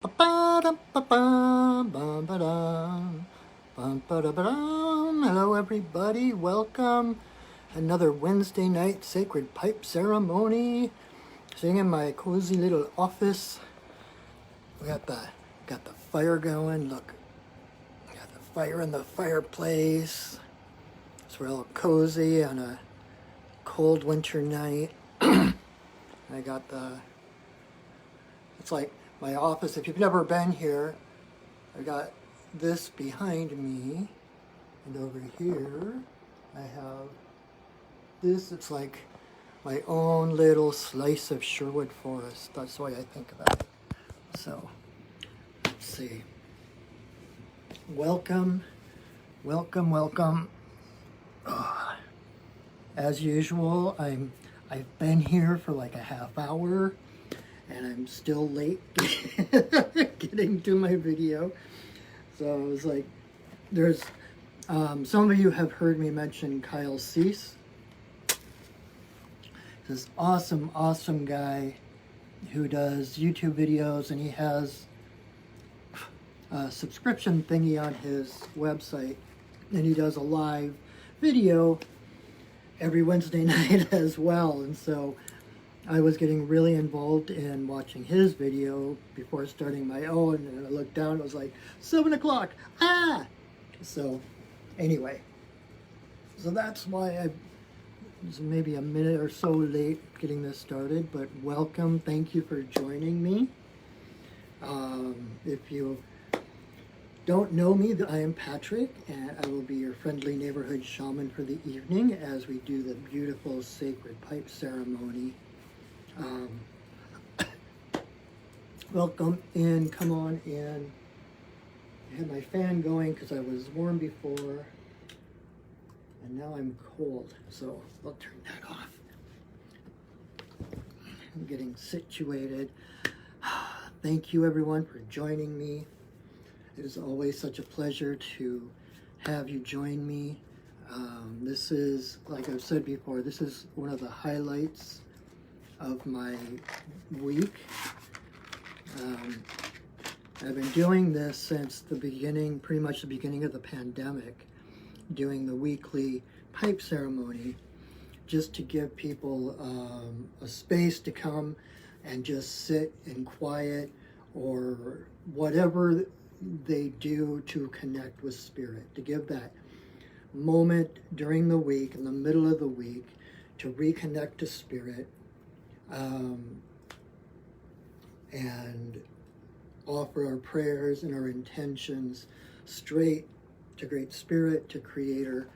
Hello, everybody. Welcome. Another Wednesday night sacred pipe ceremony. Sitting in my cozy little office. We got the fire going. Look, we got the fire in the fireplace. It's real cozy on a cold winter night. I got it's like my office. If you've never been here, I got this behind me, and over here I have this. It's like my own little slice of Sherwood Forest. That's the way I think about it. So let's see. Welcome. As usual, I've been here for like a half hour, and I'm still late getting to my video. So it was like, there's some of you have heard me mention Kyle Cease. This awesome guy who does YouTube videos, and he has a subscription thingy on his website, and he does a live video every Wednesday night as well. And so I was getting really involved in watching his video before starting my own, and I looked down, it was like 7 o'clock. So anyway, so that's why I was maybe a minute or so late getting this started, but welcome. Thank you for joining me. If you don't know me, I am Patrick, and I will be your friendly neighborhood shaman for the evening as we do the beautiful sacred pipe ceremony. Welcome in, come on in. I had my fan going because I was warm before, and now I'm cold, so I'll turn that off. I'm getting situated. Thank you everyone for joining me. It is always such a pleasure to have you join me. This is, like I've said before, this is one of the highlights of my week. I've been doing this since the beginning, pretty much the beginning of the pandemic, doing the weekly pipe ceremony, just to give people a space to come and just sit in quiet, or whatever they do to connect with spirit, to give that moment during the week, in the middle of the week, to reconnect to spirit, and offer our prayers and our intentions straight to Great Spirit, to Creator,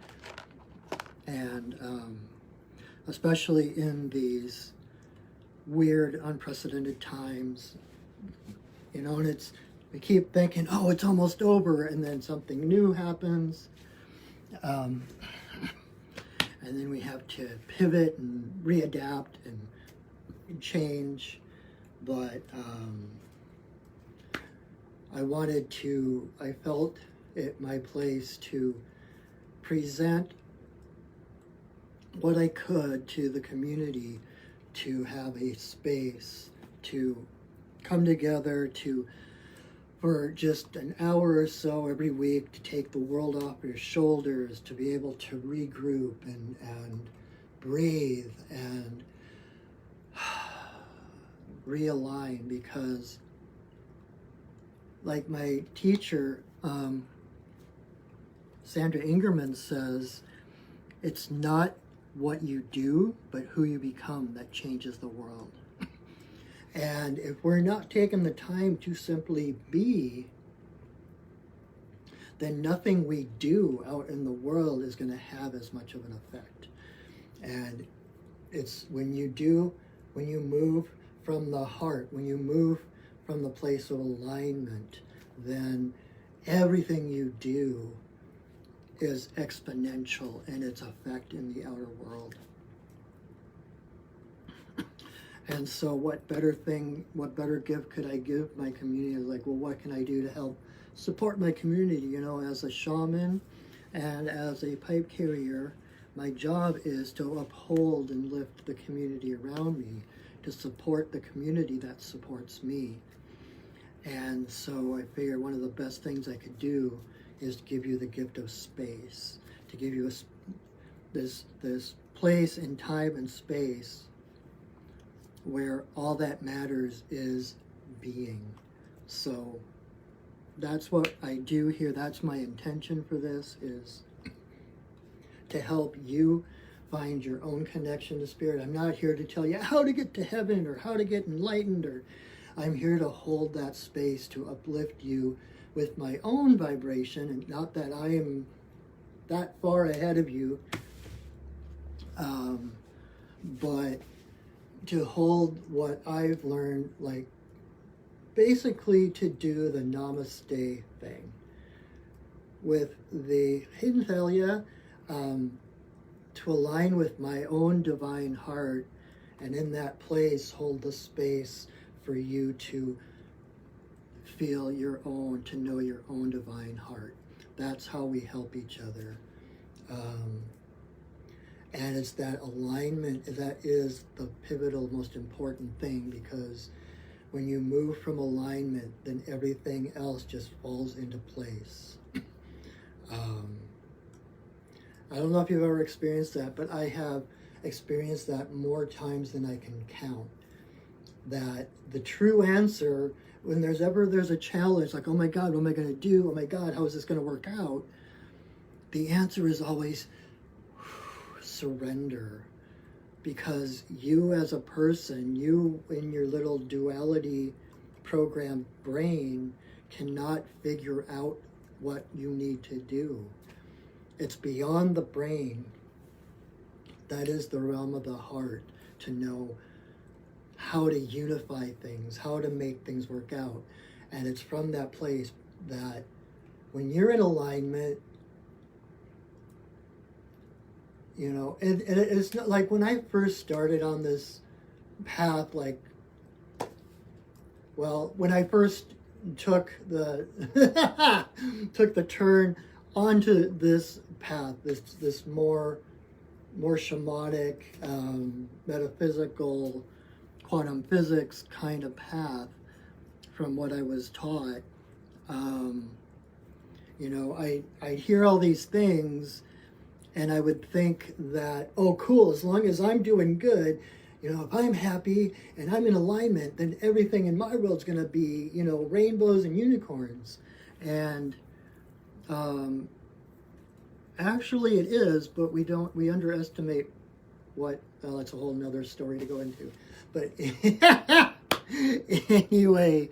and especially in these weird, unprecedented times, you know, and we keep thinking, oh, it's almost over, and then something new happens, and then we have to pivot and readapt and change. But I felt it my place to present what I could to the community, to have a space to come together, for just an hour or so every week, to take the world off your shoulders, to be able to regroup and breathe and realign. Because like my teacher, Sandra Ingerman, says, it's not what you do, but who you become that changes the world. And if we're not taking the time to simply be, then nothing we do out in the world is going to have as much of an effect. And it's when you move from the heart, when you move from the place of alignment, then everything you do is exponential in its effect in the outer world. And so what better gift could I give my community? Like, well, what can I do to help support my community? You know, as a shaman and as a pipe carrier, my job is to uphold and lift the community around me, to support the community that supports me. And so I figured one of the best things I could do is to give you the gift of space, to give you this place in time and space where all that matters is being. So that's what I do here. That's my intention for this, is to help you find your own connection to spirit. I'm not here to tell you how to get to heaven or how to get enlightened, or I'm here to hold that space to uplift you with my own vibration, and not that I am that far ahead of you, but to hold what I've learned, like basically to do the namaste thing with the hidden thalia, to align with my own divine heart, and in that place hold the space for you to feel your own, to know your own divine heart. That's how we help each other. And it's that alignment that is the pivotal, most important thing, because when you move from alignment, then everything else just falls into place. I don't know if you've ever experienced that, but I have experienced that more times than I can count. That the true answer, when there's a challenge, like, oh my God, what am I going to do? Oh my God, how is this going to work out? The answer is always surrender. Because you as a person, you in your little duality programmed brain cannot figure out what you need to do. It's beyond the brain. That is the realm of the heart, to know how to unify things, how to make things work out. And it's from that place that when you're in alignment, you know, and it's not like when I first started on this path, like, well, when I first took the took the turn onto this path, this more shamanic, metaphysical, quantum physics kind of path from what I was taught, you know, I'd hear all these things, and I would think that, oh, cool, as long as I'm doing good, you know, if I'm happy and I'm in alignment, then everything in my world's going to be, you know, rainbows and unicorns. And actually it is, but we underestimate what, well, that's a whole nother story to go into. But anyway,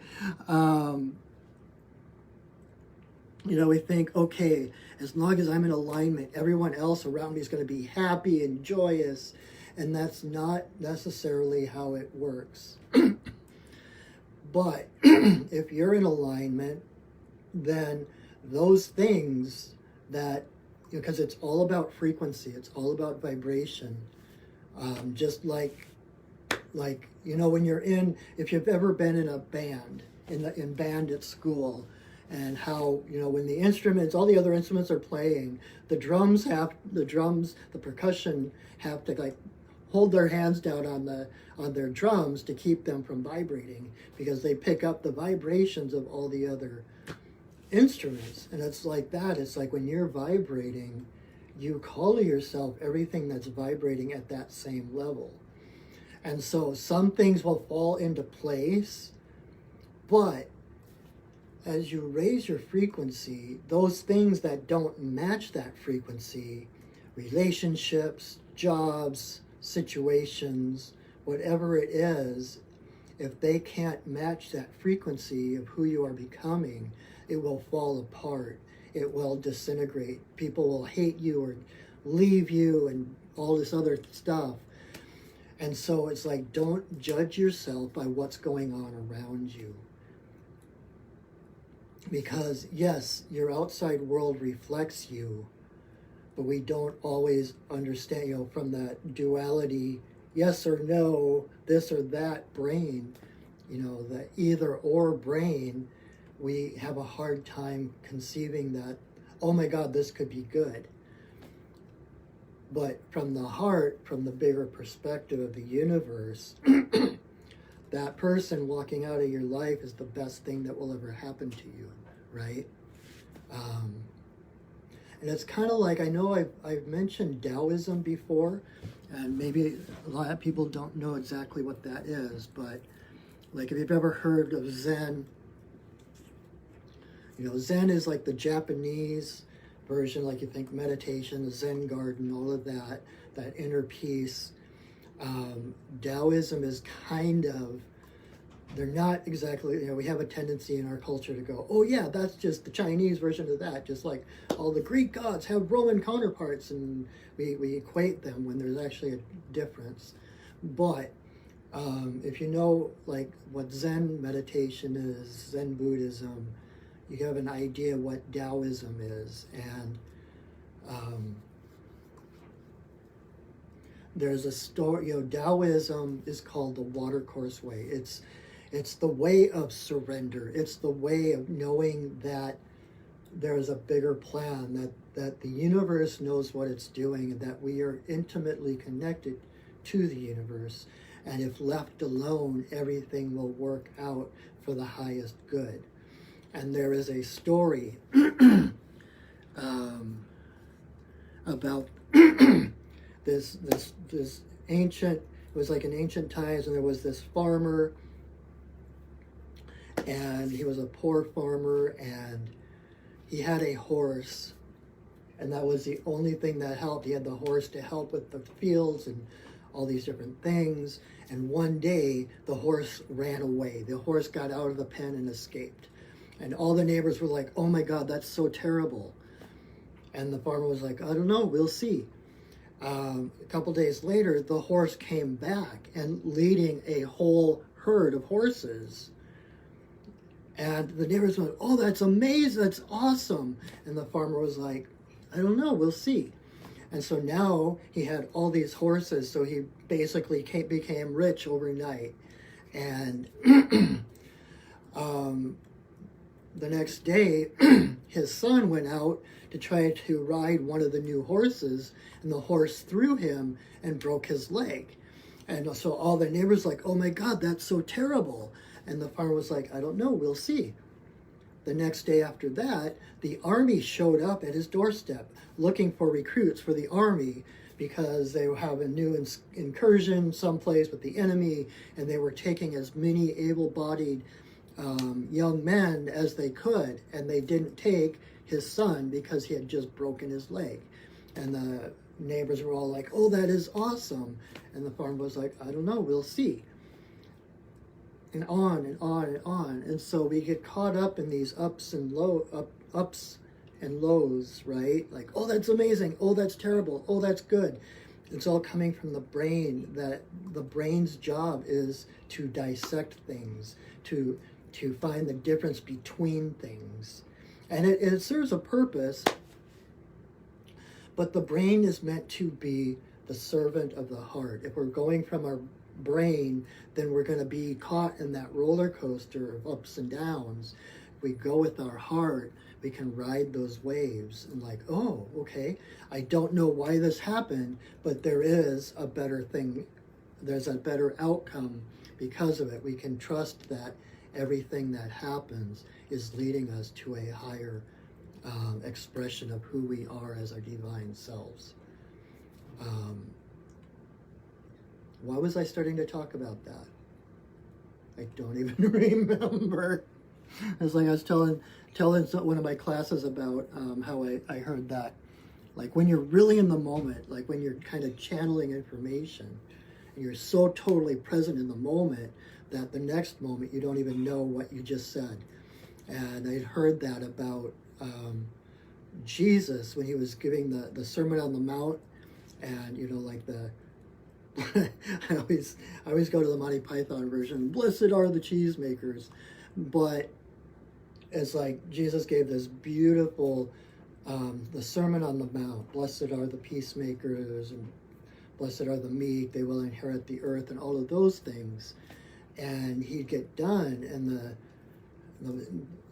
you know, we think, okay, as long as I'm in alignment, everyone else around me is going to be happy and joyous. And that's not necessarily how it works. But if you're in alignment, then those things that, because it's all about frequency, it's all about vibration. Just like, you know, when you're in, if you've ever been in a band, in band at school, and how, you know, when the instruments, all the other instruments are playing, the percussion have to like hold their hands down on their drums to keep them from vibrating, because they pick up the vibrations of all the other instruments. And it's like that. It's like when you're vibrating, you call to yourself everything that's vibrating at that same level. And so some things will fall into place, but as you raise your frequency, those things that don't match that frequency, relationships, jobs, situations, whatever it is, if they can't match that frequency of who you are becoming, it will fall apart. It will disintegrate. People will hate you or leave you and all this other stuff. And so it's like, don't judge yourself by what's going on around you. Because yes, your outside world reflects you, but we don't always understand, you know, from that duality, yes or no, this or that brain, you know, the either or brain, we have a hard time conceiving that, oh my God, this could be good. But from the heart, from the bigger perspective of the universe, that person walking out of your life is the best thing that will ever happen to you, right? And it's kind of like, I know I've mentioned Taoism before, and maybe a lot of people don't know exactly what that is, but like if you've ever heard of Zen, Zen is like the Japanese version, like you think meditation, the Zen garden, all of that inner peace. Taoism is kind of, they're not exactly, we have a tendency in our culture to go, oh yeah, that's just the Chinese version of that, just like all the Greek gods have Roman counterparts, and we equate them when there's actually a difference. But if you know like what Zen meditation is, Zen Buddhism, you have an idea what Taoism is. And there's a story, Taoism is called the Watercourse Way. It's the way of surrender. It's the way of knowing that there's a bigger plan, that the universe knows what it's doing, and that we are intimately connected to the universe. And if left alone, everything will work out for the highest good. And there is a story about this ancient, it was like in ancient times, and there was this farmer, and he was a poor farmer, and he had a horse, and that was the only thing that helped. He had the horse to help with the fields and all these different things. And one day the horse ran away. The horse got out of the pen and escaped. And all the neighbors were like, oh my God, that's so terrible. And the farmer was like, I don't know, we'll see. A couple days later, the horse came back and leading a whole herd of horses. And the neighbors went, oh, that's amazing, that's awesome. And the farmer was like, I don't know, we'll see. And so now he had all these horses, so he basically became rich overnight. And the next day, his son went out to try to ride one of the new horses, and the horse threw him and broke his leg. And so all the neighbors like, oh my God, that's so terrible. And the farmer was like, I don't know, we'll see. The next day after that, the army showed up at his doorstep looking for recruits for the army, because they were having a new incursion someplace with the enemy, and they were taking as many able-bodied young men as they could, and they didn't take his son because he had just broken his leg. And the neighbors were all like, oh, that is awesome. And the farmer was like, I don't know, we'll see. And on and on and on. And so we get caught up in these ups and lows, right? Like, oh, that's amazing. Oh, that's terrible. Oh, that's good. It's all coming from the brain, that the brain's job is to dissect things, to find the difference between things. And it serves a purpose, but the brain is meant to be the servant of the heart. If we're going from our brain, then we're going to be caught in that roller coaster of ups and downs. If we go with our heart, we can ride those waves and like, oh, okay, I don't know why this happened, but there is a better thing. There's a better outcome because of it. We can trust that everything that happens is leading us to a higher expression of who we are as our divine selves. Why was I starting to talk about that? I don't even remember. It's like I was telling one of my classes about how I heard that, like when you're really in the moment, like when you're kind of channeling information, and you're so totally present in the moment that the next moment you don't even know what you just said. And I'd heard that about Jesus when he was giving the Sermon on the Mount, and like the I always go to the Monty Python version. Blessed are the cheesemakers, but it's like Jesus gave this beautiful the Sermon on the Mount. Blessed are the peacemakers, and blessed are the meek; they will inherit the earth, and all of those things. And he'd get done, and the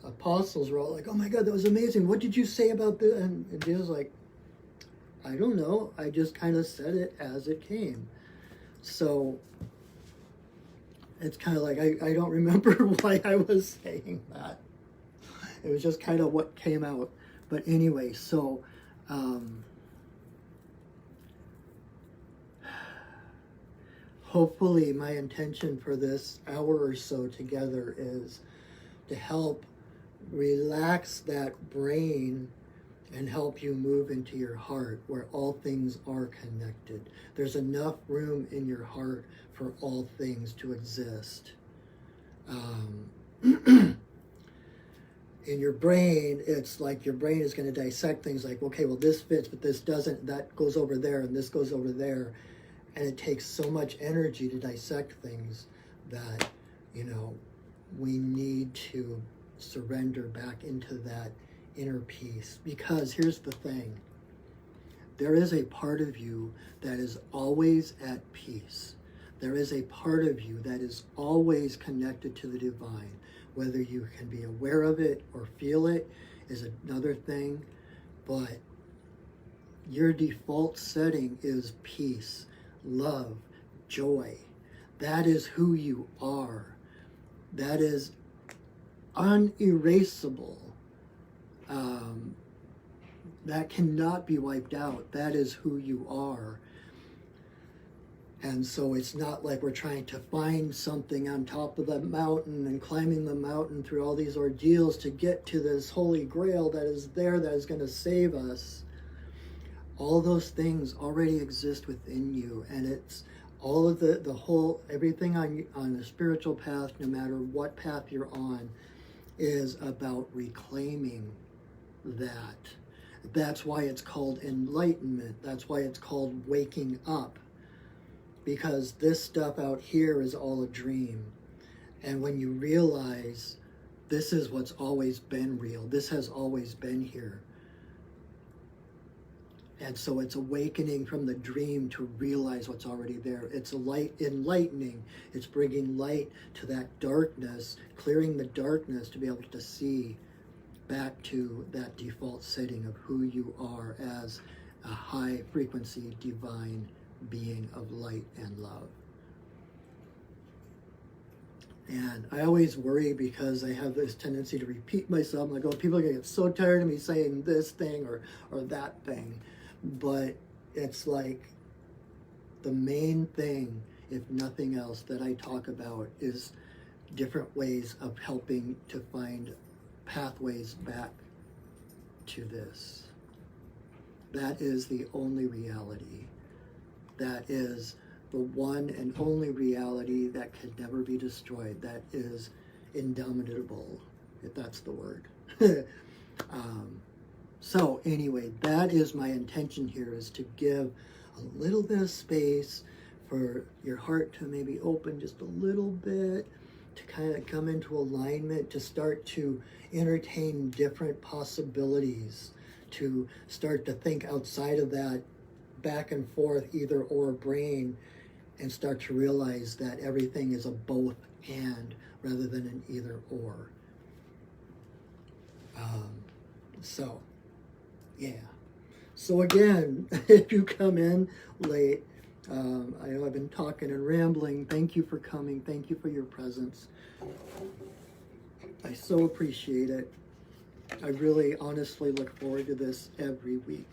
apostles were all like, "Oh my God, that was amazing! What did you say about this?" And Jesus was like, "I don't know. I just kind of said it as it came." So, it's kind of like, I don't remember why I was saying that. It was just kind of what came out. But anyway, so hopefully my intention for this hour or so together is to help relax that brain and help you move into your heart where all things are connected. There's enough room in your heart for all things to exist. In your brain, it's like your brain is going to dissect things like, okay, well, this fits, but this doesn't. That goes over there, and this goes over there. And it takes so much energy to dissect things that, we need to surrender back into that inner peace. Because here's the thing. There is a part of you that is always at peace. There is a part of you that is always connected to the divine. Whether you can be aware of it or feel it is another thing, but your default setting is peace, love, joy. That is who you are. That is unerasable. That cannot be wiped out. That is who you are. And so it's not like we're trying to find something on top of the mountain and climbing the mountain through all these ordeals to get to this holy grail that is there, that is going to save us. All those things already exist within you, and it's all of the whole, everything on the spiritual path, no matter what path you're on, is about reclaiming that. That's why it's called enlightenment. That's why it's called waking up. Because this stuff out here is all a dream. And when you realize this is what's always been real, this has always been here. And so it's awakening from the dream to realize what's already there. It's a light enlightening. It's bringing light to that darkness, clearing the darkness to be able to see back to that default setting of who you are as a high frequency divine being of light and love. And I always worry because I have this tendency to repeat myself. I'm like, oh, people are going to get so tired of me saying this thing or that thing. But it's like the main thing, if nothing else, that I talk about is different ways of helping to find pathways back to this. That is the only reality. That is the one and only reality that could never be destroyed. That is indomitable, if that's the word. So anyway, that is my intention here, is to give a little bit of space for your heart to maybe open just a little bit, to kind of come into alignment, to start to entertain different possibilities, to start to think outside of that back and forth either or brain, and start to realize that everything is a both and rather than an either or. So yeah. So again, if you come in late, I know I've been talking and rambling. Thank you for coming. Thank you for your presence. I so appreciate it. I really honestly look forward to this every week.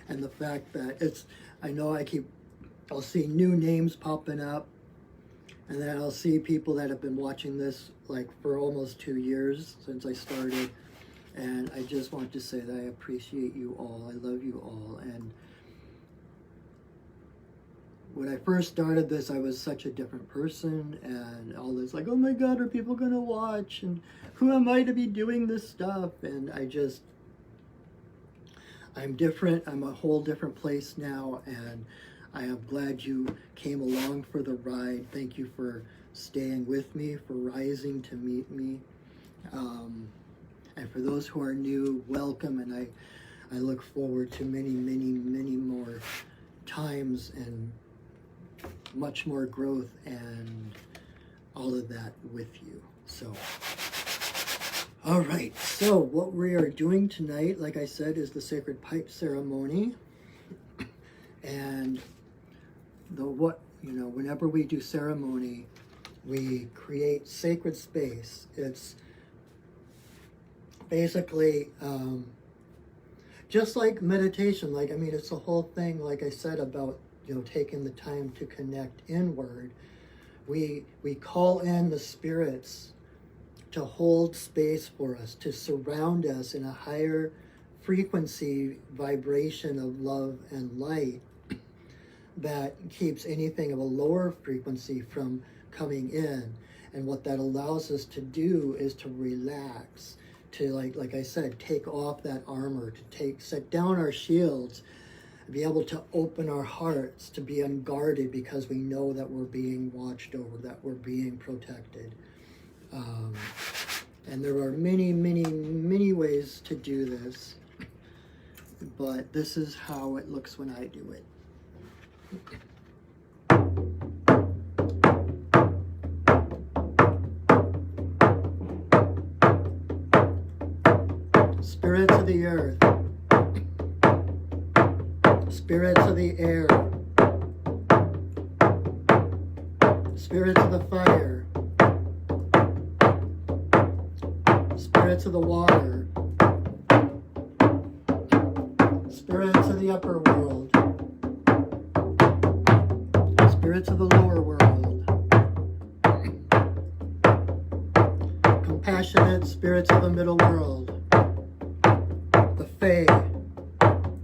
And the fact that I know I'll see new names popping up, and then I'll see people that have been watching this like for almost 2 years since I started. And I just want to say that I appreciate you all. I love you all. And when I first started this, I was such a different person, and all this like, oh my God, are people going to watch? And who am I to be doing this stuff? And I'm different. I'm a whole different place now, and I am glad you came along for the ride. Thank you for staying with me, for rising to meet me. And for those who are new, welcome, and I look forward to many, many, many more times and much more growth and all of that with you. So, all right, so what we are doing tonight, like I said, is the Sacred Pipe Ceremony. And whenever we do ceremony, We create sacred space. It's basically just like meditation. Like, I mean, it's the whole thing, like I said, about, taking the time to connect inward. We call in the spirits to hold space for us, to surround us in a higher frequency vibration of love and light that keeps anything of a lower frequency from coming in. And what that allows us to do is to relax, to like I said, take off that armor, to set down our shields, be able to open our hearts, to be unguarded because we know that we're being watched over, that we're being protected. And there are many, many, many ways to do this, but this is how it looks when I do it. Spirits of the earth, spirits of the air, spirits of the fire, spirits of the water, spirits of the upper world, spirits of the lower world, compassionate spirits of the middle world, the Fae,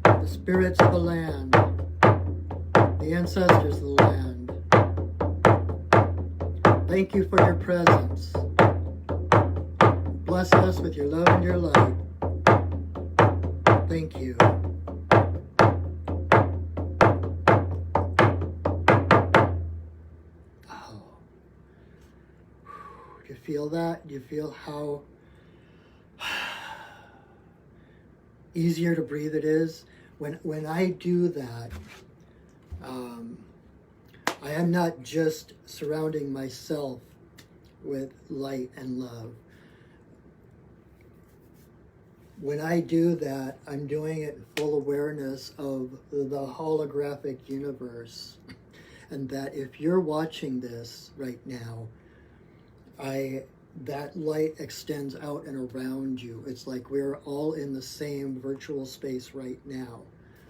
the spirits of the land, the ancestors of the land. Thank you for your presence. Bless us with your love and your light. Thank you. Oh. Do you feel that? Do you feel how easier to breathe it is? When I do that, I am not just surrounding myself with light and love. When I do that, I'm doing it in full awareness of the holographic universe. And that if you're watching this right now, that light extends out and around you. It's like we're all in the same virtual space right now.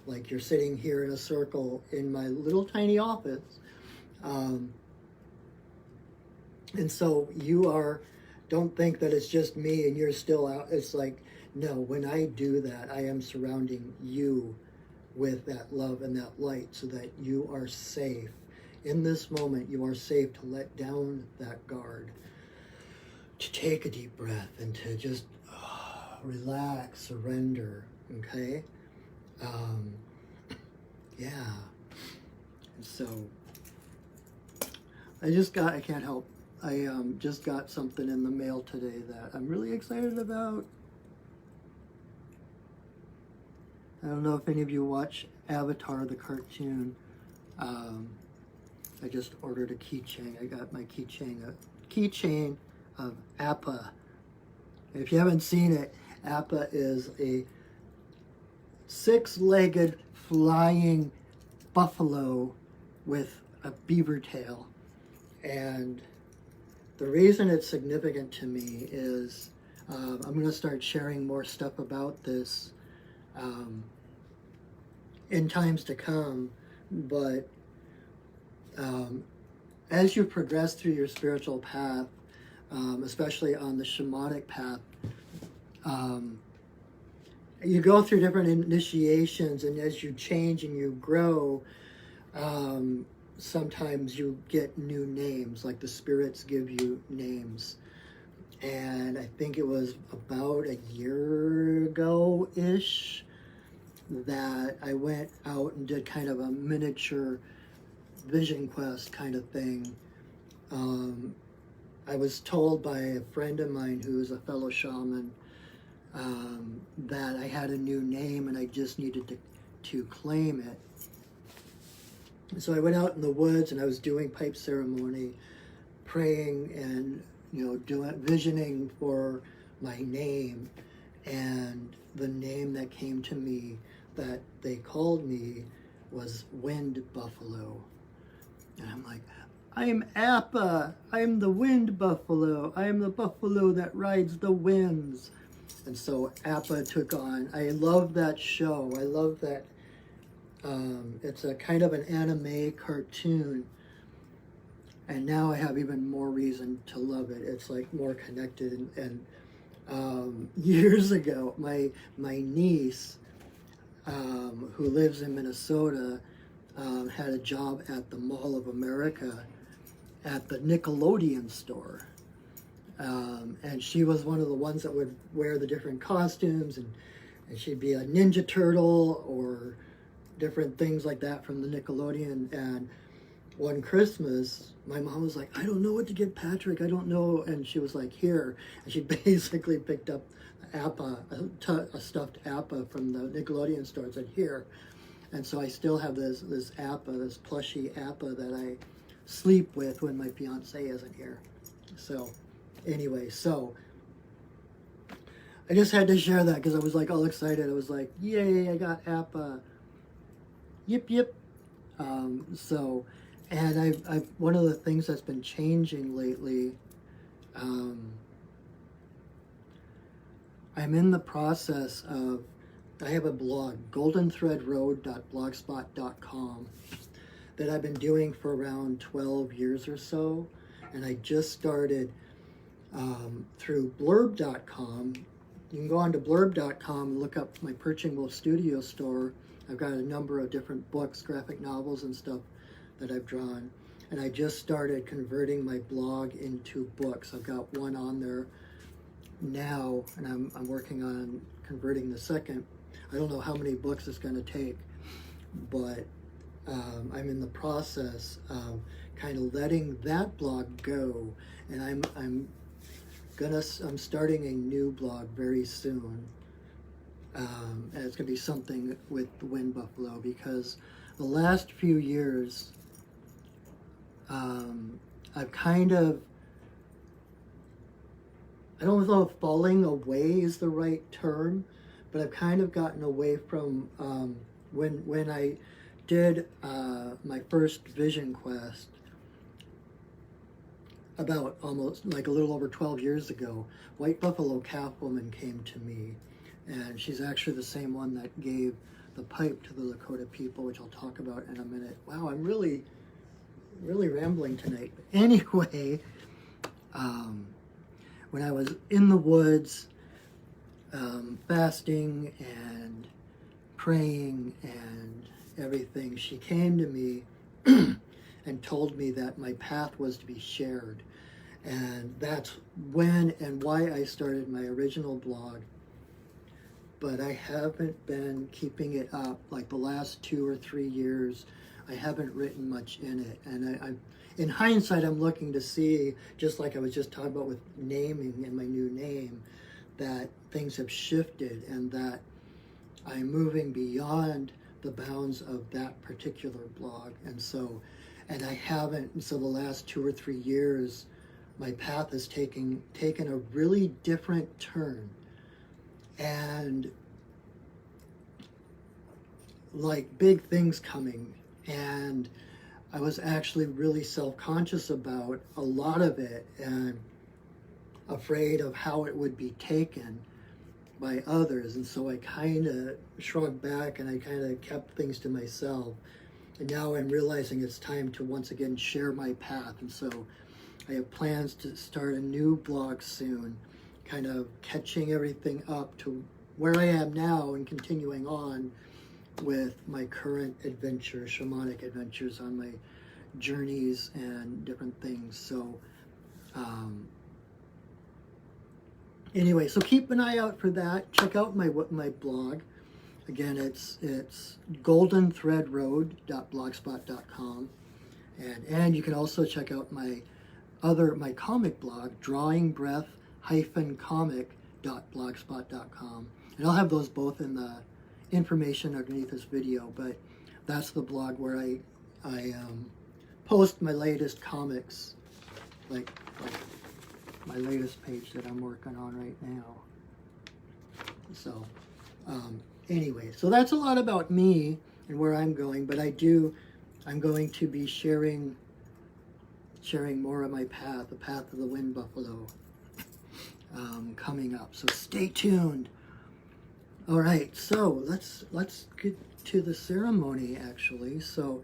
Like you're sitting here in a circle in my little tiny office. And so don't think that it's just me and you're still out. It's like, no, when I do that, I am surrounding you with that love and that light so that you are safe. In this moment, you are safe to let down that guard, to take a deep breath and to just relax, surrender, okay? Yeah. And so, I can't help, I just got something in the mail today that I'm really excited about. I don't know if any of you watch Avatar, the cartoon. I just ordered a keychain. I got my keychain of Appa. If you haven't seen it, Appa is a 6-legged flying buffalo with a beaver tail. And the reason it's significant to me is I'm going to start sharing more stuff about this in times to come. But as you progress through your spiritual path, especially on the shamanic path, you go through different initiations, and as you change and you grow, sometimes you get new names, like the spirits give you names. And I think it was about a year ago-ish that I went out and did kind of a miniature vision quest kind of thing. I was told by a friend of mine who's a fellow shaman that I had a new name and I just needed to claim it. So I went out in the woods and I was doing pipe ceremony, praying and visioning for my name. And the name that came to me that they called me was Wind Buffalo. And I'm like, I am Appa. I am the wind buffalo. I am the buffalo that rides the winds. And so Appa took on. I love that show. I love that. It's a kind of an anime cartoon. And now I have even more reason to love it. It's like more connected. And years ago, my niece, who lives in Minnesota, had a job at the Mall of America at the Nickelodeon store. And she was one of the ones that would wear the different costumes, and she'd be a Ninja Turtle or different things like that from the Nickelodeon. And one Christmas, my mom was like, I don't know what to get Patrick, I don't know. And she was like, here. And she basically picked up Appa, a stuffed Appa from the Nickelodeon store, and said, here. And so I still have this Appa, this plushy Appa that I sleep with when my fiance isn't here. So anyway, so I just had to share that because I was like all excited. I was like, yay, I got Appa. Yip, yip. And I've one of the things that's been changing lately, I'm in the process of, I have a blog, goldenthreadroad.blogspot.com, that I've been doing for around 12 years or so. And I just started through blurb.com. You can go on to blurb.com and look up my Perching Wolf Studio store. I've got a number of different books, graphic novels and stuff that I've drawn. And I just started converting my blog into books. I've got one on there now, and I'm working on converting the second. I don't know how many books it's going to take, but I'm in the process of kind of letting that blog go, and I'm starting a new blog very soon, and it's going to be something with the wind buffalo, because the last few years I've kind of, I don't know if falling away is the right term, but I've kind of gotten away from when I did my first vision quest about almost like a little over 12 years ago. White Buffalo Calf Woman came to me, and she's actually the same one that gave the pipe to the Lakota people, which I'll talk about in a minute. Wow, I'm really rambling tonight. But anyway, when I was in the woods, fasting and praying and everything, she came to me and told me that my path was to be shared. And that's when and why I started my original blog. But I haven't been keeping it up. Like the last 2 or 3 years, I haven't written much in it. And I in hindsight, I'm looking to see, just like I was just talking about with naming and my new name, that things have shifted and that I'm moving beyond the bounds of that particular blog. And so the last 2 or 3 years, my path has taken a really different turn. And like big things coming. And I was actually really self-conscious about a lot of it and afraid of how it would be taken by others. And so I kind of shrugged back and I kind of kept things to myself. And now I'm realizing it's time to once again share my path. And so I have plans to start a new blog soon, kind of catching everything up to where I am now and continuing on with my current adventure, shamanic adventures on my journeys and different things. So anyway, so keep an eye out for that. Check out my blog. Again, it's goldenthreadroad.blogspot.com, and you can also check out my comic blog, drawingbreath-comic.blogspot.com, and I'll have those both in the information underneath this video. But that's the blog where I post my latest comics, like my latest page that I'm working on right now. So anyway, so that's a lot about me and where I'm going, but I'm going to be sharing sharing more of my path, the path of the wind buffalo, coming up. So stay tuned. All right, so let's get to the ceremony, actually. So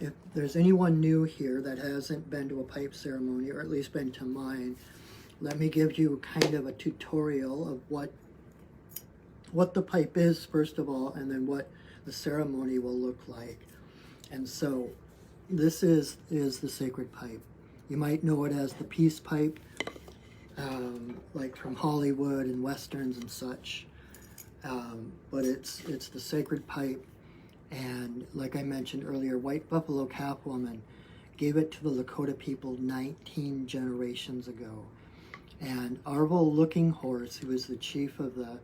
if there's anyone new here that hasn't been to a pipe ceremony, or at least been to mine, let me give you kind of a tutorial of what the pipe is, first of all, and then what the ceremony will look like. And so this is the sacred pipe. You might know it as the peace pipe, like from Hollywood and Westerns and such. But it's the sacred pipe, and like I mentioned earlier, White Buffalo Calf Woman gave it to the Lakota people 19 generations ago. And Arvo Looking Horse, who is the chief of the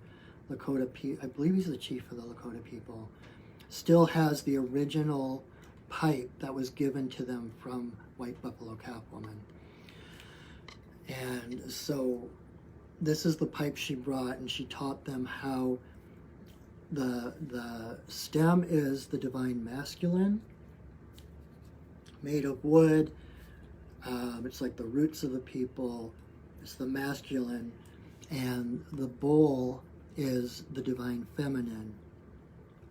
Lakota people, I believe he's the chief of the Lakota people, still has the original pipe that was given to them from White Buffalo Calf Woman. And so this is the pipe she brought, and she taught them how the stem is the divine masculine, made of wood. It's like the roots of the people. It's the masculine, and the bowl is the divine feminine.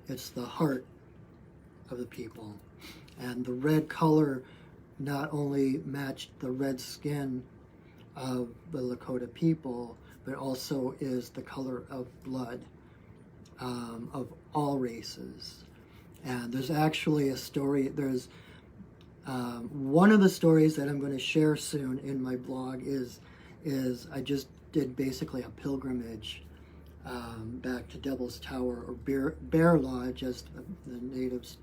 It's the heart of the people. And the red color not only matched the red skin of the Lakota people, but also is the color of blood of all races. And there's actually a story, there's one of the stories that I'm going to share soon in my blog is I just did basically a pilgrimage back to Devil's Tower, or Bear Lodge, as the natives,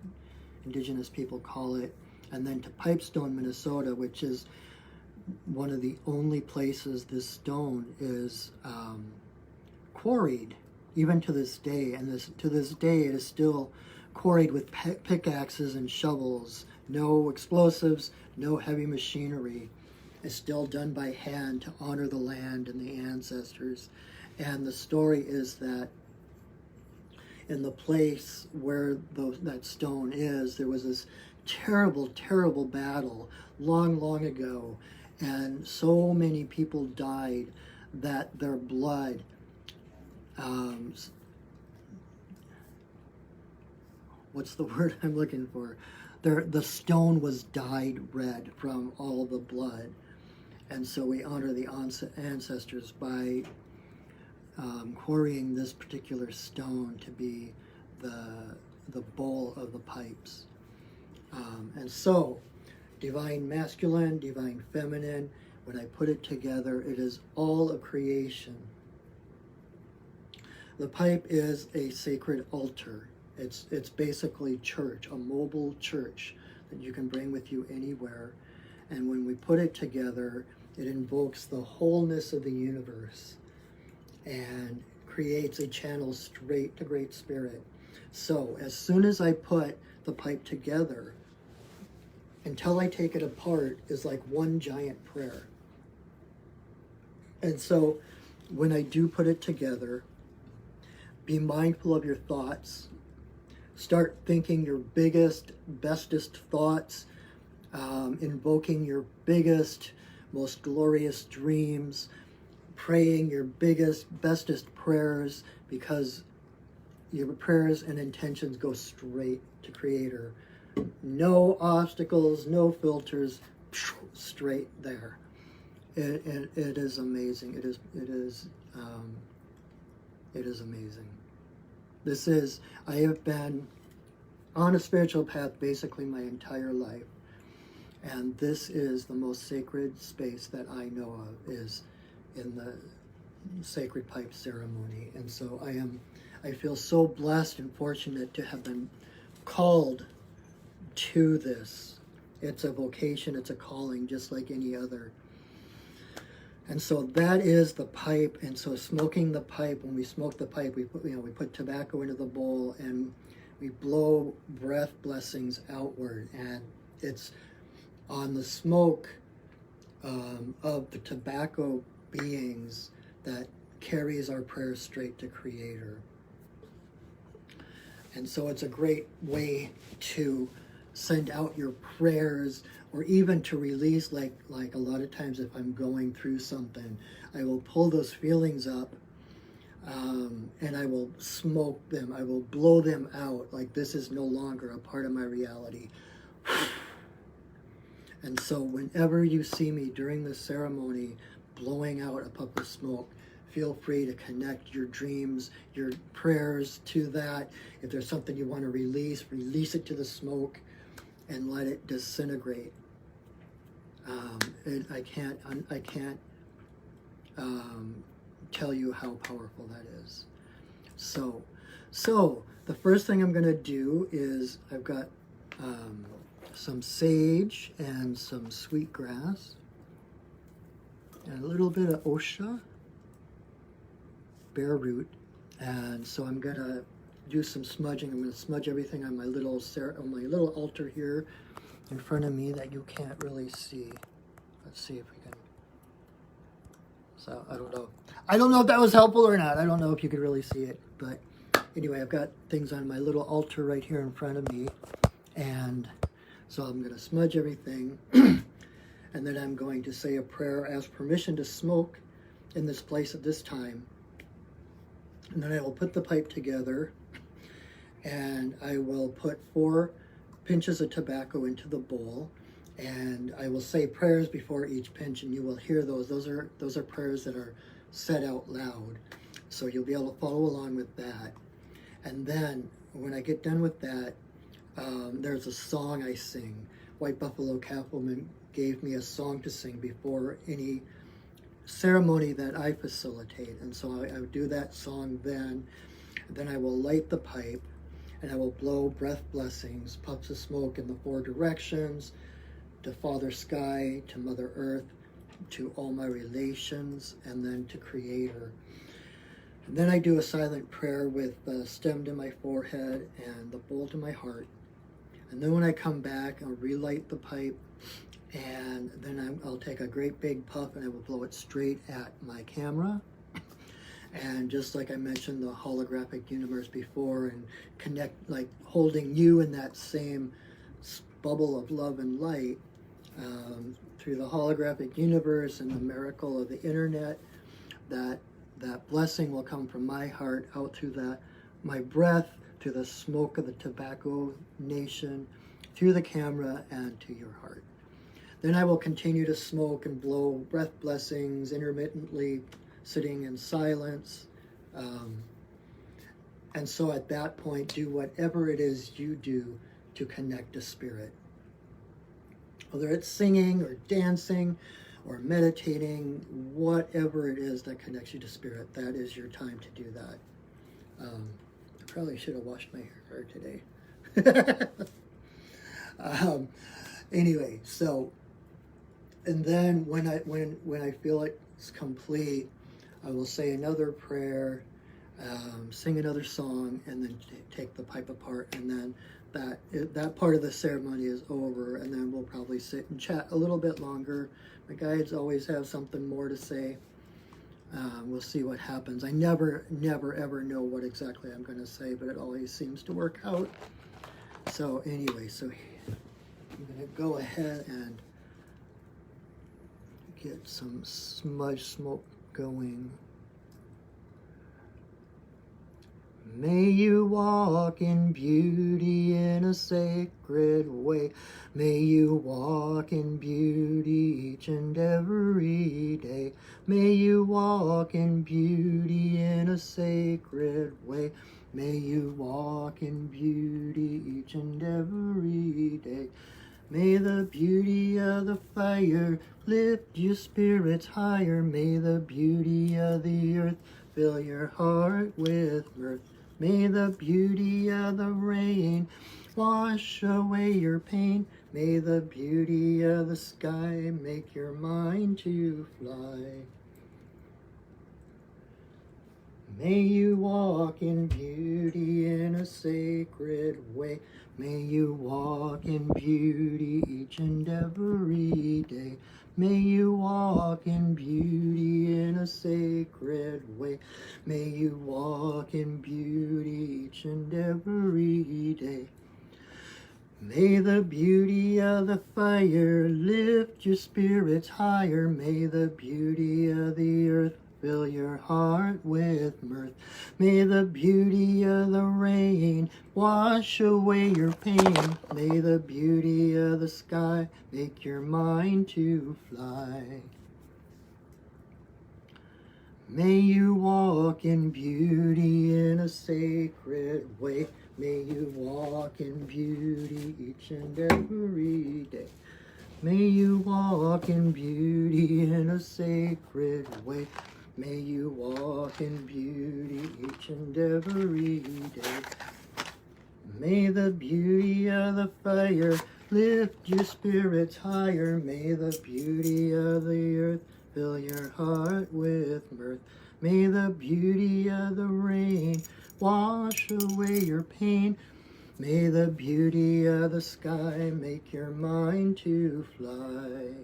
indigenous people call it, and then to Pipestone, Minnesota, which is one of the only places this stone is quarried, even to this day. And to this day, it is still quarried with pickaxes and shovels. No explosives, no heavy machinery. It's still done by hand to honor the land and the ancestors. And the story is that in the place where that stone is, there was this terrible, terrible battle long, long ago. And so many people died that their blood, what's the word I'm looking for? The stone was dyed red from all the blood. And so we honor the ancestors by quarrying this particular stone to be the bowl of the pipes. And so, divine masculine, divine feminine, when I put it together, it is all of creation. The pipe is a sacred altar. It's basically church, a mobile church that you can bring with you anywhere. And when we put it together, it invokes the wholeness of the universe and creates a channel straight to Great Spirit. So as soon as I put the pipe together, until I take it apart, is like one giant prayer. And so when I do put it together, be mindful of your thoughts. Start thinking your biggest, bestest thoughts, invoking your biggest, most glorious dreams, praying your biggest, bestest prayers, because your prayers and intentions go straight to Creator. No obstacles, no filters, straight there. It is amazing. It is amazing. I have been on a spiritual path basically my entire life, and this is the most sacred space that I know of, is in the sacred pipe ceremony. And so I feel so blessed and fortunate to have been called to this. It's a vocation, it's a calling, just like any other. And so that is the pipe. And so smoking the pipe, when we smoke the pipe, we put tobacco into the bowl and we blow breath blessings outward, and it's on the smoke of the tobacco beings that carries our prayers straight to Creator. And so it's a great way to send out your prayers or even to release, like a lot of times if I'm going through something, I will pull those feelings up, and I will smoke them. I will blow them out, like this is no longer a part of my reality. And so whenever you see me during the ceremony blowing out a puff of smoke, feel free to connect your dreams, your prayers to that. If there's something you want to release it to the smoke and let it disintegrate. I can't tell you how powerful that is. So the first thing I'm going to do is I've got some sage and some sweetgrass and a little bit of osha, bare root, and so I'm going to do some smudging. I'm going to smudge everything on my little altar here in front of me that you can't really see. Let's see if we can. So I don't know. I don't know if that was helpful or not. I don't know if you could really see it, but anyway, I've got things on my little altar right here in front of me, and so I'm going to smudge everything, and then I'm going to say a prayer, ask permission to smoke in this place at this time, and then I will put the pipe together, and I will put 4 pinches of tobacco into the bowl, and I will say prayers before each pinch, and you will hear those. Those are prayers that are said out loud, so you'll be able to follow along with that. And then when I get done with that, there's a song I sing. White Buffalo Cattleman gave me a song to sing before any ceremony that I facilitate, and so I would do that song then. And then I will light the pipe, and I will blow breath blessings, puffs of smoke in the 4 directions, to Father Sky, to Mother Earth, to all my relations, and then to Creator. And then I do a silent prayer with the stem to my forehead and the bowl to my heart. And then when I come back, I'll relight the pipe, and then I'll take a great big puff and I will blow it straight at my camera. And just like I mentioned the holographic universe before, and connect, like holding you in that same bubble of love and light, through the holographic universe and the miracle of the internet, that blessing will come from my heart out through my breath, to the smoke of the tobacco nation, through the camera, and to your heart. Then I will continue to smoke and blow breath blessings intermittently, sitting in silence. And so at that point, do whatever it is you do to connect to spirit. Whether it's singing or dancing or meditating, whatever it is that connects you to spirit, that is your time to do that. I probably should have washed my hair today. Anyway, so, and then when I feel it's complete, I will say another prayer, sing another song, and then take the pipe apart, and then that part of the ceremony is over, and then we'll probably sit and chat a little bit longer. My guides always have something more to say. We'll see what happens. I never ever know what exactly I'm going to say, but it always seems to work out. So anyway, so I'm going to go ahead and get some smudge smoke going. May you walk in beauty in a sacred way. May you walk in beauty each and every day. May you walk in beauty in a sacred way. May you walk in beauty each and every day. May the beauty of the fire lift your spirits higher. May the beauty of the earth fill your heart with mirth. May the beauty of the rain wash away your pain. May the beauty of the sky make your mind to fly. May you walk in beauty in a sacred way. May you walk in beauty each and every day. May you walk in beauty in a sacred way. May you walk in beauty each and every day. May the beauty of the fire lift your spirits higher. May the beauty of the earth fill your heart with mirth. May the beauty of the rain wash away your pain. May the beauty of the sky make your mind to fly. May you walk in beauty in a sacred way. May you walk in beauty each and every day. May you walk in beauty in a sacred way. May you walk in beauty each and every day. May the beauty of the fire lift your spirits higher. May the beauty of the earth fill your heart with mirth. May the beauty of the rain wash away your pain. May the beauty of the sky make your mind to fly.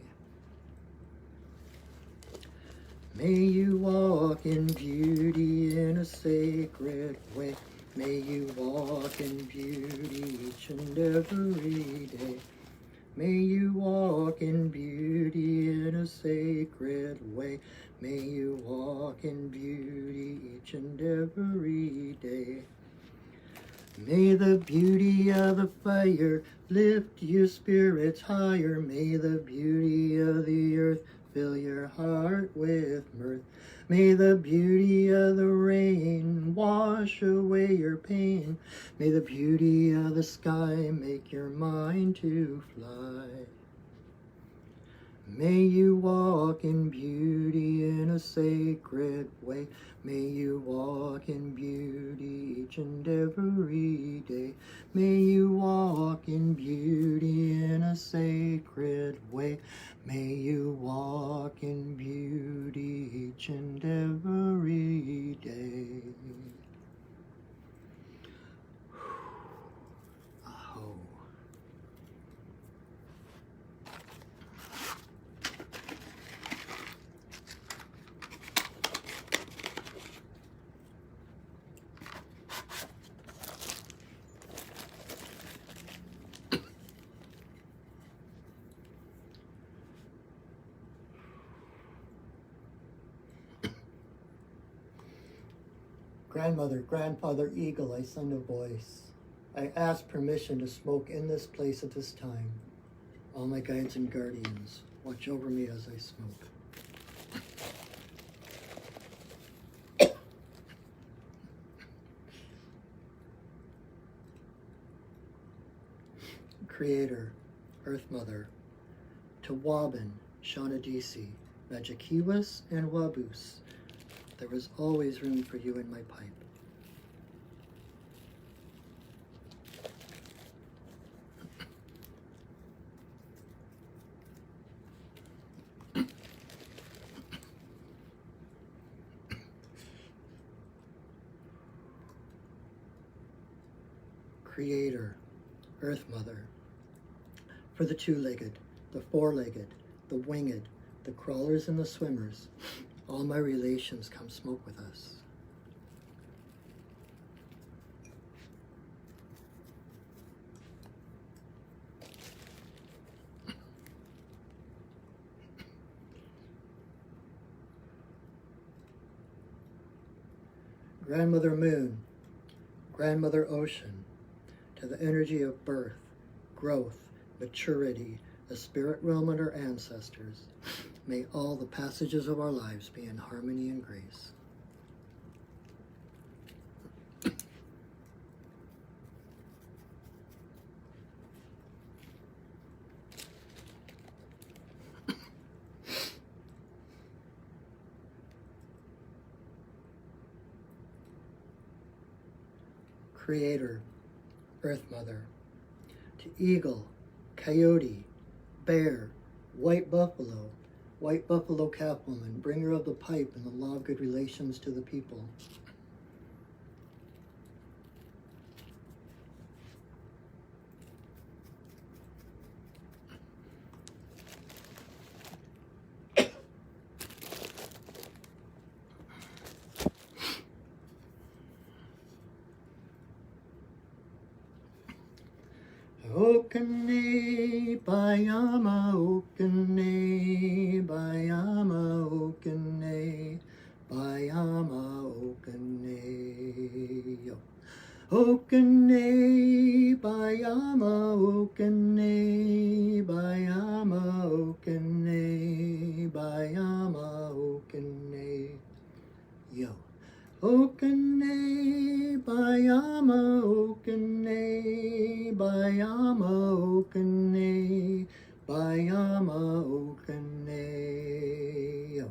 May you walk in beauty in a sacred way. May you walk in beauty each and every day. May you walk in beauty in a sacred way. May you walk in beauty each and every day. May the beauty of the fire lift your spirits higher. May the beauty of the earth fill your heart with mirth. May the beauty of the rain wash away your pain. May the beauty of the sky make your mind to fly. May you walk in beauty in a sacred way. May you walk in beauty each and every day. May you walk in beauty in a sacred way. May you walk in beauty each and every day. Aho. Grandmother, grandfather, eagle, I send a voice. I ask permission to smoke in this place at this time. All my guides and guardians, watch over me as I smoke. Creator, Earth Mother, Tawabin, Shawnadisi, Majikiwas, and Wabus, there was always room for you in my pipe. Creator, Earth Mother, for the two-legged, the four-legged, the winged, the crawlers and the swimmers, all my relations come smoke with us. Grandmother Moon, Grandmother Ocean, to the energy of birth, growth, maturity, the spirit realm and our ancestors, may all the passages of our lives be in harmony and grace. Creator, Earth Mother, to eagle, coyote, bear, white buffalo catwoman, bringer of the pipe and the law of good relations to the people. Okane bayama okane bayama okane bayama okane yo. Okane bayama okane bayama okane bayama okane yo. Okane bayama okane bayama okane bayama okane yo.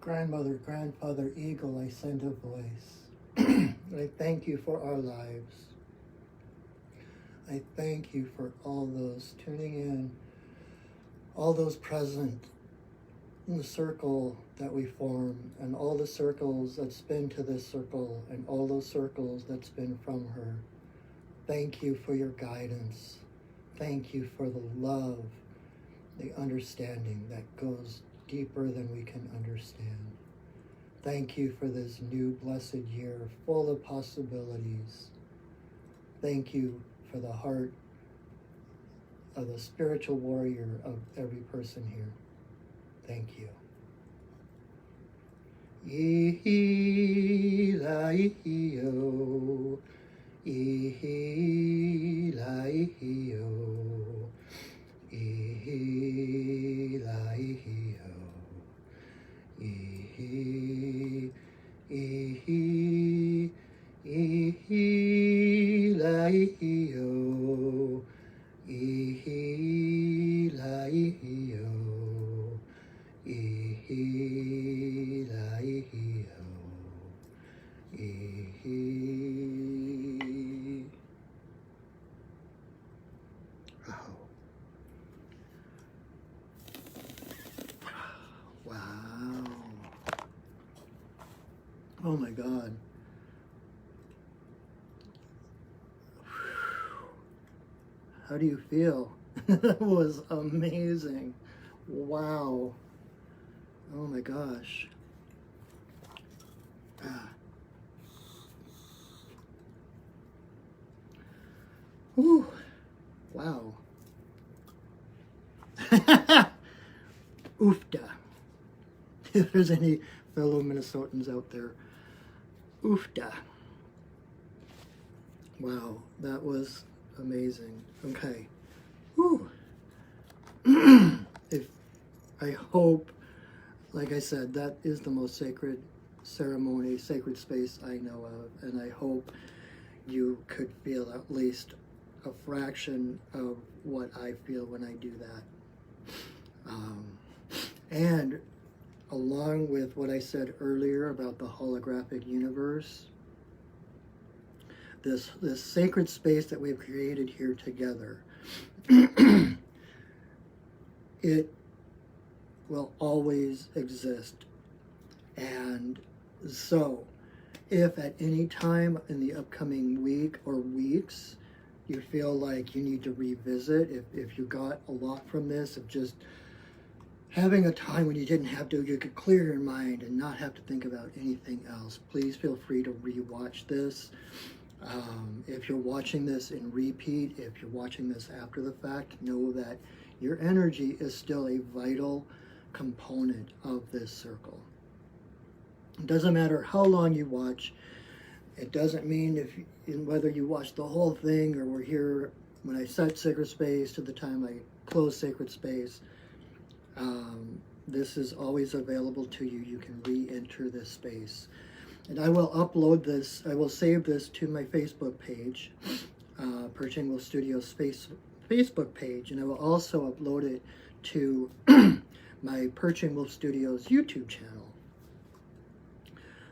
grandmother, grandfather, eagle, I send a voice. I thank you for our lives. I thank you for all those tuning in, all those present in the circle that we form, and all the circles that spin to this circle, and all those circles that spin from her. Thank you for your guidance. Thank you for the love, the understanding that goes deeper than we can understand. Thank you for this new blessed year full of possibilities. Thank you for the heart of the spiritual warrior of every person here. Thank you. Ihi-la-ihi-o, ihi-la-ihi-o, ihi-la-ihi-o, ihi-la-ihi-o, ihi-la-ihi-o, ihi-la-ihi-o, ihi. Oh. Wow. Oh my God. How do you feel? That was amazing. Wow. Oh my gosh. Ah. Whew. Wow. Oofda. If there's any fellow Minnesotans out there. Oofda. Wow, that was amazing. Okay. Whew. I hope, like I said, that is the most sacred ceremony, sacred space I know of, and I hope you could feel at least a fraction of what I feel when I do that. And along with what I said earlier about the holographic universe, this sacred space that we've created here together, it will always exist. And so, if at any time in the upcoming week or weeks you feel like you need to revisit, if you got a lot from this, of just having a time when you didn't have to, you could clear your mind and not have to think about anything else, please feel free to rewatch this. If you're watching this in repeat, if you're watching this after the fact, know that your energy is still a vital component of this circle. It doesn't matter how long you watch. It doesn't mean whether you watch the whole thing or we're here when I set sacred space to the time I close sacred space. This is always available to you. You can re-enter this space. And I will upload this, I will save this to my Facebook page, Perching Will Studios Facebook page, and I will also upload it to my Perching Will Studios YouTube channel.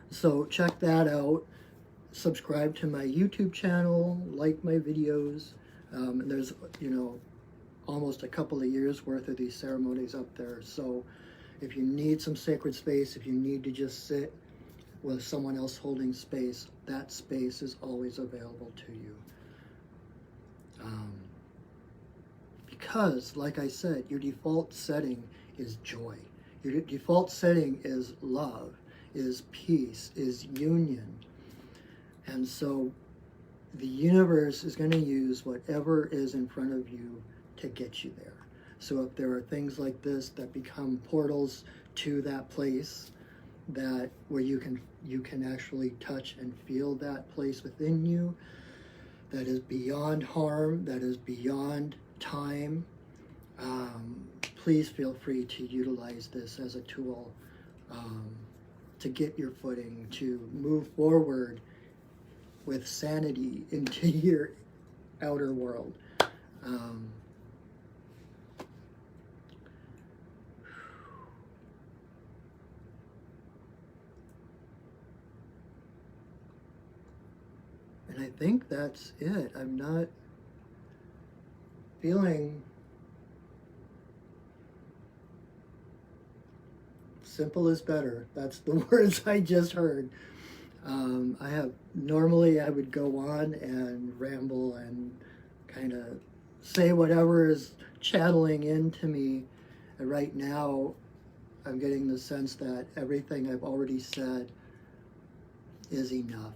So check that out. Subscribe to my YouTube channel, like my videos. And there's, almost a couple of years worth of these ceremonies up there. So if you need some sacred space, if you need to just sit with someone else holding space, that space is always available to you. Because, like I said, your default setting is joy. Your default setting is love, is peace, is union. And so the universe is going to use whatever is in front of you to get you there. So if there are things like this that become portals to that place, that where you can actually touch and feel that place within you, that is beyond harm, that is beyond time, please feel free to utilize this as a tool to get your footing, to move forward with sanity into your outer world. I think that's it. I'm not feeling simple is better. That's the words I just heard. Normally I would go on and ramble and kind of say whatever is channeling into me. And right now I'm getting the sense that everything I've already said is enough.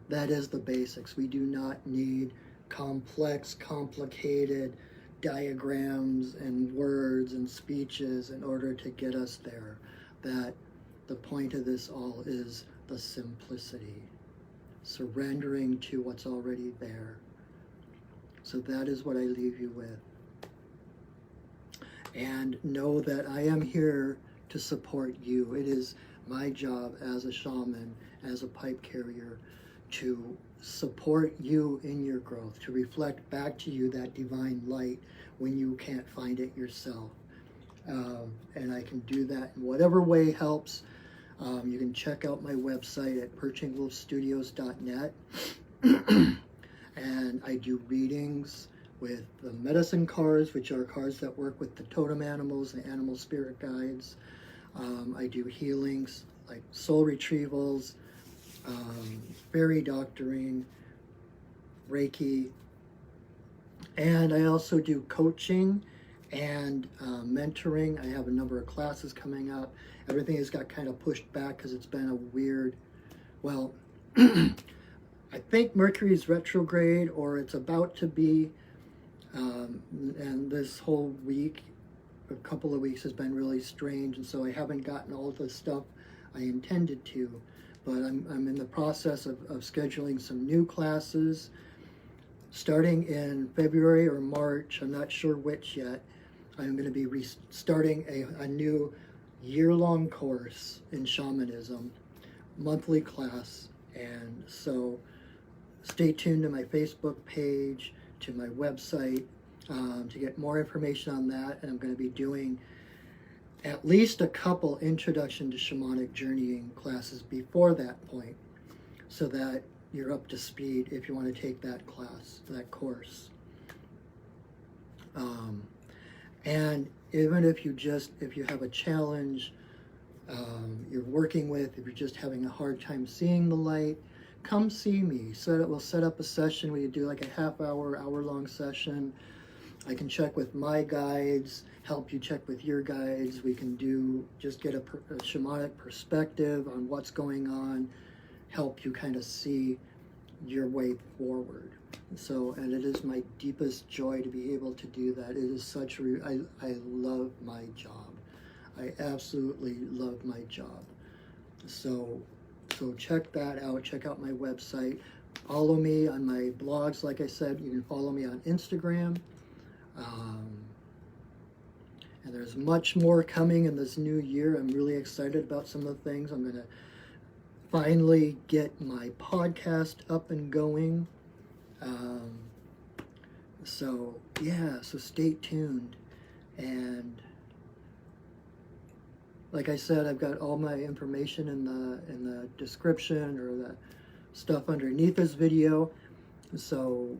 That is the basics. We do not need complex, complicated diagrams and words and speeches in order to get us there. That the point of this all is the simplicity, surrendering to what's already there. So that is what I leave you with. And know that I am here to support you. It is my job as a shaman, as a pipe carrier, to support you in your growth, to reflect back to you that divine light when you can't find it yourself. And I can do that in whatever way helps. You can check out my website at perchingwolfstudios.net. And I do readings with the medicine cards, which are cards that work with the totem animals, the animal spirit guides. I do healings like soul retrievals, fairy doctoring, Reiki, and I also do coaching and mentoring. I have a number of classes coming up. Everything has got kind of pushed back because it's been a weird, well, I think Mercury's retrograde, or it's about to be, and this whole week, a couple of weeks has been really strange, and so I haven't gotten all the stuff I intended to, but I'm in the process of scheduling some new classes starting in February or March. I'm not sure which yet. I'm going to be starting a new year-long course in shamanism, monthly class, and so stay tuned to my Facebook page, to my website, to get more information on that. And I'm going to be doing at least a couple introduction to shamanic journeying classes before that point, so that you're up to speed if you want to take that class, that course. And even if you have a challenge you're working with, if you're just having a hard time seeing the light, come see me. So that we'll set up a session where you do like a hour-long session. I can check with my guides, help you check with your guides. We can just get a shamanic perspective on what's going on, help you kind of see your way forward. So, and it is my deepest joy to be able to do that. It is such I love my job. I absolutely love my job. So check that out. Check out my website. Follow me on my blogs. Like I said, you can follow me on Instagram. And there's much more coming in this new year. I'm really excited about some of the things. I'm going to finally get my podcast up and going. So stay tuned. And like I said, I've got all my information in the description, or the stuff underneath this video. So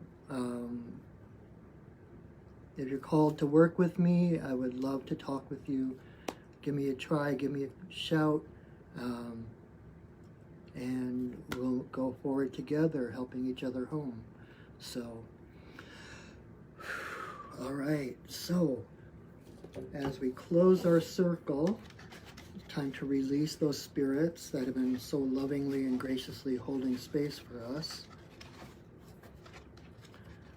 if you're called to work with me, I would love to talk with you. Give me a try, give me a shout, and we'll go forward together, helping each other home. So, all right, so as we close our circle, it's time to release those spirits that have been so lovingly and graciously holding space for us.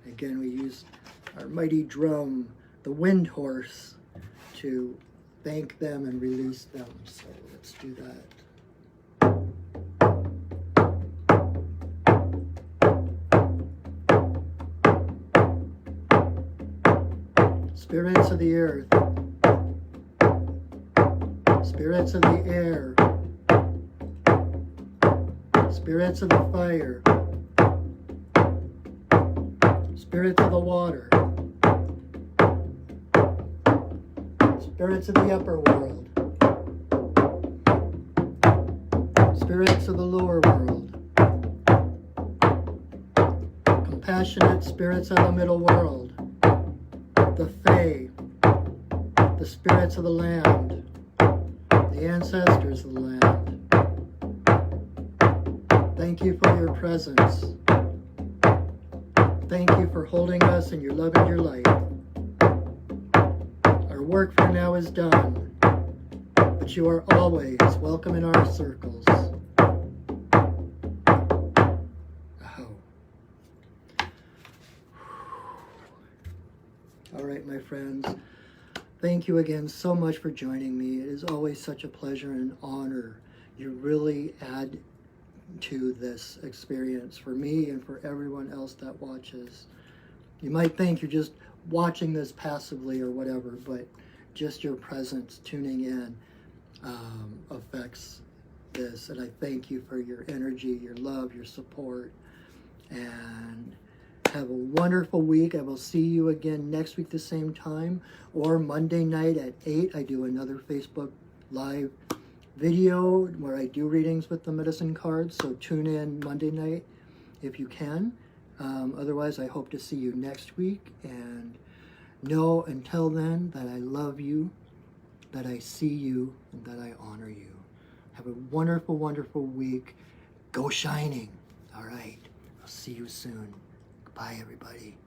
Again, we use our mighty drum, the wind horse, to thank them and release them. So let's do that. Spirits of the earth, spirits of the air, spirits of the fire, spirits of the water, spirits of the upper world, spirits of the lower world, compassionate spirits of the middle world, the Fae, the spirits of the land, the ancestors of the land. Thank you for your presence. Thank you for holding us in your love and your light. Our work for now is done, but you are always welcome in our circles. All right, my friends. Thank you again so much for joining me. It is always such a pleasure and an honor. You really add to this experience for me and for everyone else that watches. You might think you're just watching this passively or whatever, but just your presence tuning in affects this. And I thank you for your energy, your love, your support. And have a wonderful week. I will see you again next week the same time, or Monday night at 8. I do another Facebook Live video where I do readings with the medicine cards, so tune in Monday night if you can. Otherwise, I hope to see you next week, and know until then that I love you, that I see you, and that I honor you. Have a wonderful, wonderful week. Go shining. All right. I'll see you soon. Bye, everybody.